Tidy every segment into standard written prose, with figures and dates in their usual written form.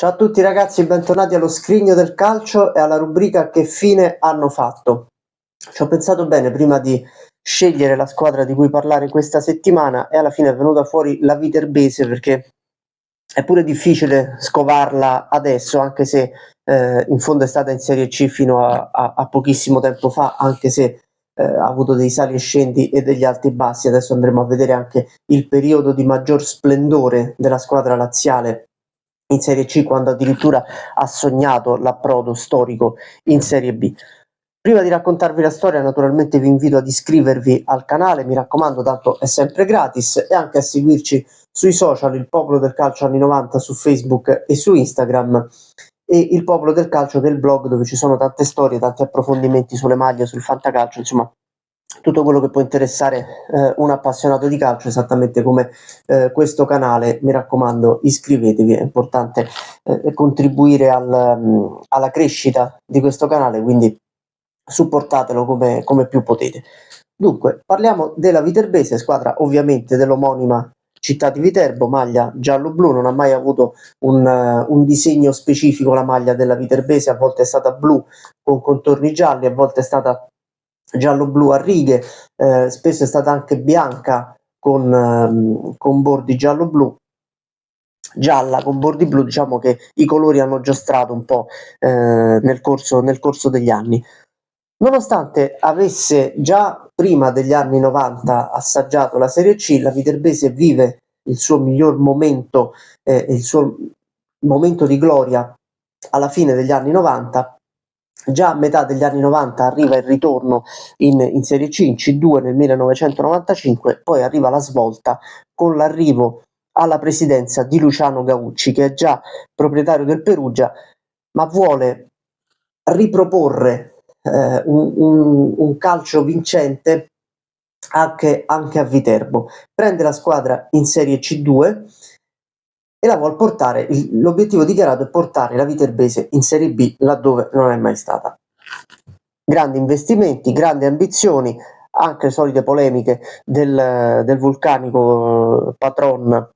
Ciao a tutti ragazzi, bentornati allo Scrigno del Calcio e alla rubrica Che fine hanno fatto. Ci ho pensato bene prima di scegliere la squadra di cui parlare questa settimana e alla fine è venuta fuori la Viterbese, perché è pure difficile scovarla adesso, anche se in fondo è stata in Serie C fino a pochissimo tempo fa, anche se ha avuto dei sali e scendi e degli alti e bassi. Adesso andremo a vedere anche il periodo di maggior splendore della squadra laziale in Serie C, quando addirittura ha sognato l'approdo storico in Serie B. Prima di raccontarvi la storia, naturalmente vi invito ad iscrivervi al canale, mi raccomando, tanto è sempre gratis, e anche a seguirci sui social, il Popolo del Calcio anni 90 su Facebook e su Instagram, e il Popolo del Calcio, che è il blog dove ci sono tante storie, tanti approfondimenti sulle maglie, sul fantacalcio, insomma tutto quello che può interessare un appassionato di calcio, esattamente come questo canale. Mi raccomando, iscrivetevi, è importante contribuire alla crescita di questo canale, quindi supportatelo come più potete. Dunque, parliamo della Viterbese, squadra ovviamente dell'omonima città di Viterbo, maglia giallo-blu, non ha mai avuto un disegno specifico la maglia della Viterbese, a volte è stata blu con contorni gialli, a volte è stata giallo-blu a righe, spesso è stata anche bianca con bordi giallo-blu, gialla con bordi blu. Diciamo che i colori hanno giostrato un po' nel corso degli anni. Nonostante avesse già prima degli anni 90 assaggiato la Serie C, la Viterbese vive il suo miglior momento, il suo momento di gloria alla fine degli anni 90. Già a metà degli anni 90 arriva il ritorno in Serie C, in C2 nel 1995, poi arriva la svolta con l'arrivo alla presidenza di Luciano Gaucci, che è già proprietario del Perugia, ma vuole riproporre un calcio vincente anche a Viterbo. Prende la squadra in Serie C2 e la vuol portare, l'obiettivo dichiarato è portare la Viterbese in Serie B, laddove non è mai stata. Grandi investimenti, grandi ambizioni, anche le solite polemiche del vulcanico patron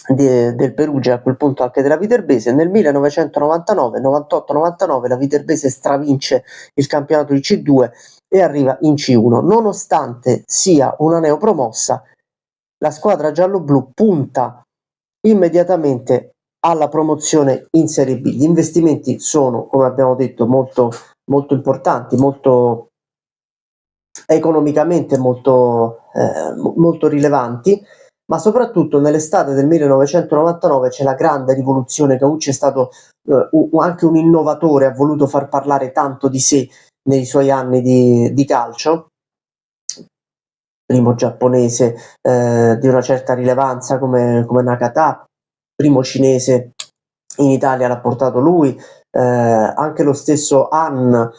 del Perugia, a quel punto anche della Viterbese. Nel 1999, 98-99 la Viterbese stravince il campionato di C2 e arriva in C1. Nonostante sia una neopromossa, la squadra giallo-blu punta immediatamente alla promozione in Serie B. Gli investimenti sono, come abbiamo detto, molto importanti, molto economicamente molto rilevanti, ma soprattutto nell'estate del 1999 c'è la grande rivoluzione. Gaucci è stato anche un innovatore, ha voluto far parlare tanto di sé nei suoi anni di calcio. Primo giapponese di una certa rilevanza come Nakata, primo cinese in Italia l'ha portato lui, anche lo stesso Han,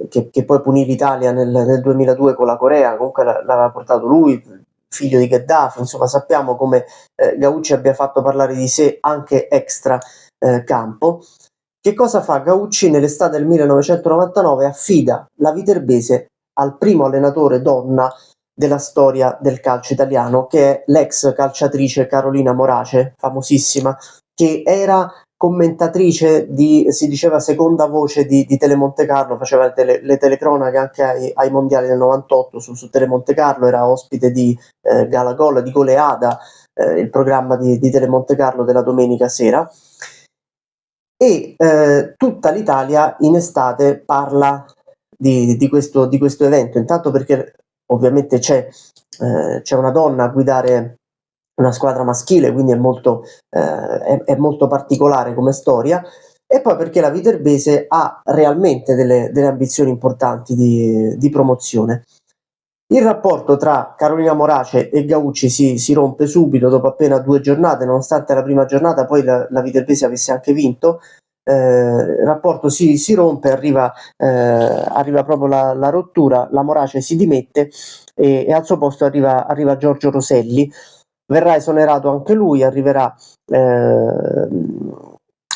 che poi punì l'Italia nel 2002 con la Corea, comunque l'aveva portato lui, figlio di Gheddafi. Insomma, sappiamo come Gaucci abbia fatto parlare di sé anche extra campo. Che cosa fa Gaucci nell'estate del 1999? Affida la Viterbese al primo allenatore donna della storia del calcio italiano, che è l'ex calciatrice Carolina Morace, famosissima, che era commentatrice si diceva seconda voce di Telemonte Carlo, faceva le telecronache anche ai mondiali del 98 su Telemonte Carlo, era ospite di Gala Gol, di Goleada, il programma di Telemonte Carlo della domenica sera. E tutta l'Italia in estate parla di questo evento, intanto perché ovviamente c'è una donna a guidare una squadra maschile, quindi è molto particolare come storia, e poi perché la Viterbese ha realmente delle ambizioni importanti di promozione. Il rapporto tra Carolina Morace e Gaucci si rompe subito, dopo appena 2 giornate, nonostante la prima giornata poi la Viterbese avesse anche vinto. Il rapporto si rompe, arriva proprio la rottura, la Morace si dimette e al suo posto arriva Giorgio Roselli. Verrà esonerato anche lui, arriverà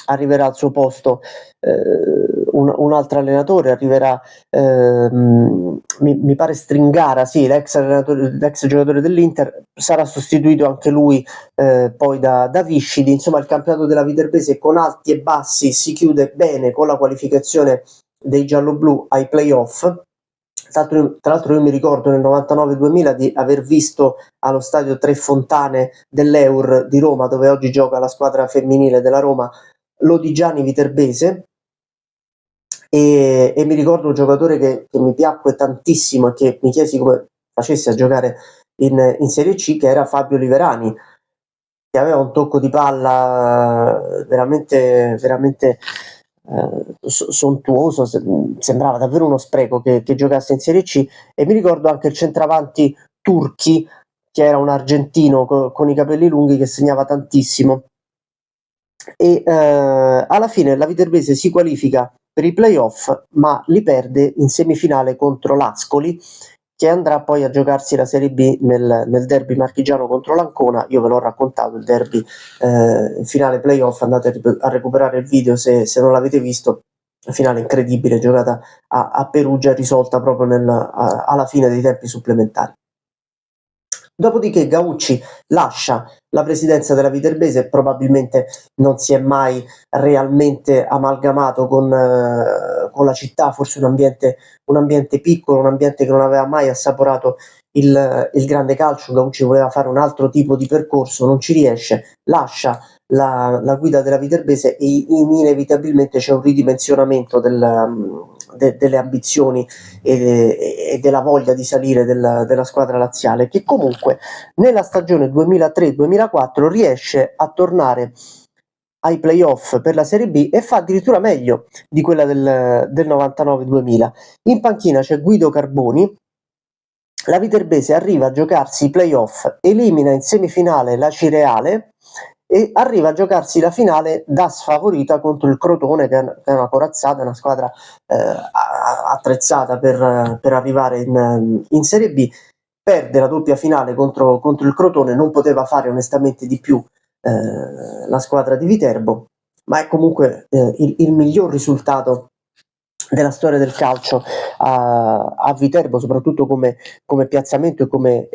arriverà al suo posto un altro allenatore, arriverà mi pare Stringara, sì, l'ex giocatore dell'Inter, sarà sostituito anche lui poi da Viscidi. Insomma, il campionato della Viterbese con alti e bassi si chiude bene con la qualificazione dei gialloblu ai playoff. Tra l'altro io mi ricordo nel 99-2000 di aver visto allo stadio Tre Fontane dell'Eur di Roma, dove oggi gioca la squadra femminile della Roma, l'Odigiani Viterbese, e mi ricordo un giocatore che mi piacque tantissimo e che mi chiesi come facesse a giocare in Serie C, che era Fabio Liverani, che aveva un tocco di palla veramente sontuoso, sembrava davvero uno spreco che giocasse in Serie C. E mi ricordo anche il centravanti Turchi, che era un argentino con i capelli lunghi, che segnava tantissimo. E alla fine la Viterbese si qualifica per i playoff, ma li perde in semifinale contro l'Ascoli, che andrà poi a giocarsi la Serie B nel derby marchigiano contro l'Ancona. Io ve l'ho raccontato, il derby finale playoff, andate a recuperare il video se non l'avete visto. Finale incredibile, giocata a Perugia, risolta proprio alla fine dei tempi supplementari. Dopodiché Gaucci lascia la presidenza della Viterbese, probabilmente non si è mai realmente amalgamato con la città, forse un ambiente piccolo, un ambiente che non aveva mai assaporato il grande calcio. Gaucci voleva fare un altro tipo di percorso, non ci riesce, lascia la guida della Viterbese e inevitabilmente c'è un ridimensionamento delle ambizioni e della voglia di salire della squadra laziale, che comunque nella stagione 2003-2004 riesce a tornare ai playoff per la Serie B e fa addirittura meglio di quella del 99-2000. In panchina c'è Guido Carboni. La Viterbese arriva a giocarsi i playoff, elimina in semifinale la Cireale e arriva a giocarsi la finale da sfavorita contro il Crotone, che è una corazzata, una squadra attrezzata per arrivare in Serie B. Perde la doppia finale contro il Crotone, non poteva fare onestamente di più la squadra di Viterbo, ma è comunque il miglior risultato della storia del calcio a Viterbo, soprattutto come piazzamento e come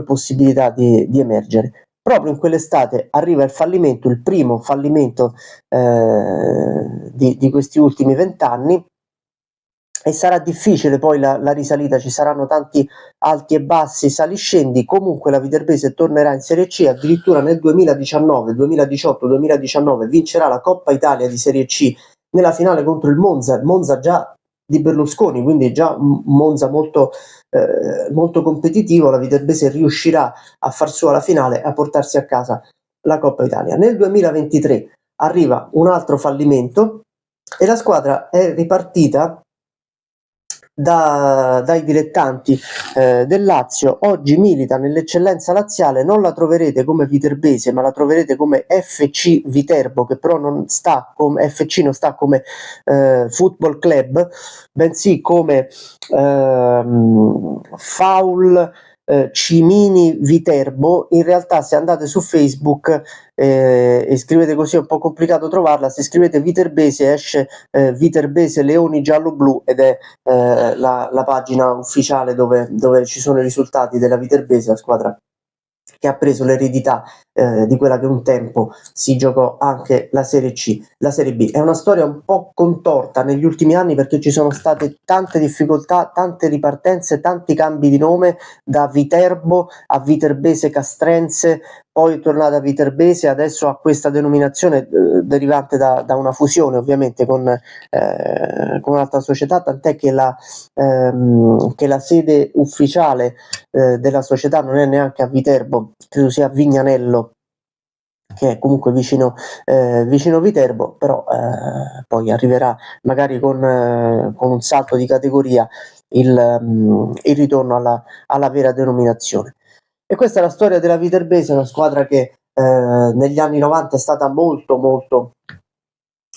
possibilità di emergere. Proprio in quell'estate arriva il primo fallimento di questi ultimi 20 anni, e sarà difficile poi la risalita, ci saranno tanti alti e bassi, saliscendi. Comunque la Viterbese tornerà in Serie C, addirittura nel 2019, 2018, 2019 vincerà la Coppa Italia di Serie C nella finale contro il Monza già di Berlusconi, quindi già un Monza molto competitivo. La Viterbese riuscirà a far sua la finale e a portarsi a casa la Coppa Italia. Nel 2023 arriva un altro fallimento e la squadra è ripartita dai dilettanti del Lazio. Oggi milita nell'eccellenza laziale, non la troverete come Viterbese, ma la troverete come FC Viterbo, che però non sta come FC, non sta come football club, bensì come Foul Cimini Viterbo. In realtà, se andate su Facebook e scrivete così, è un po' complicato trovarla, se scrivete Viterbese esce Viterbese Leoni Giallo-Blu, ed è la pagina ufficiale dove ci sono i risultati della Viterbese, la squadra che ha preso l'eredità di quella che un tempo si giocò anche la Serie C, la Serie B. È una storia un po' contorta negli ultimi anni, perché ci sono state tante difficoltà, tante ripartenze, tanti cambi di nome, da Viterbo a Viterbese Castrense, poi è tornata a Viterbese, adesso ha questa denominazione derivante da una fusione ovviamente con un'altra società, tant'è che la sede ufficiale della società non è neanche a Viterbo, credo sia a Vignanello, che è comunque vicino Viterbo, però poi arriverà magari con un salto di categoria il ritorno alla vera denominazione. E questa è la storia della Viterbese, una squadra che negli anni 90 è stata molto molto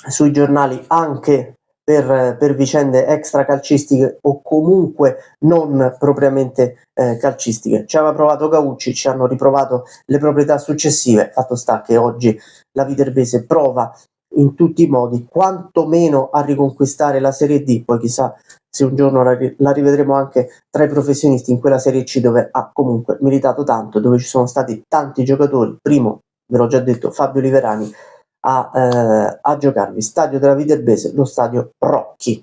sui giornali, anche per vicende extracalcistiche o comunque non propriamente calcistiche. Ci aveva provato Gaucci, ci hanno riprovato le proprietà successive, fatto sta che oggi la Viterbese prova in tutti i modi quantomeno a riconquistare la Serie D, poi chissà se un giorno la rivedremo anche tra i professionisti in quella Serie C dove ha comunque militato tanto, dove ci sono stati tanti giocatori, primo, ve l'ho già detto, Fabio Liverani, a giocarvi. Stadio della Viterbese, lo stadio Rocchi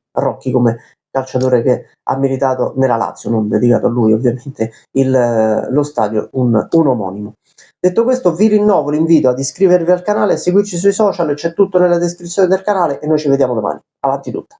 come calciatore che ha militato nella Lazio, non dedicato a lui ovviamente lo stadio, un omonimo. Detto questo, vi rinnovo l'invito ad iscrivervi al canale, seguirci sui social, c'è tutto nella descrizione del canale e noi ci vediamo domani. Avanti tutta!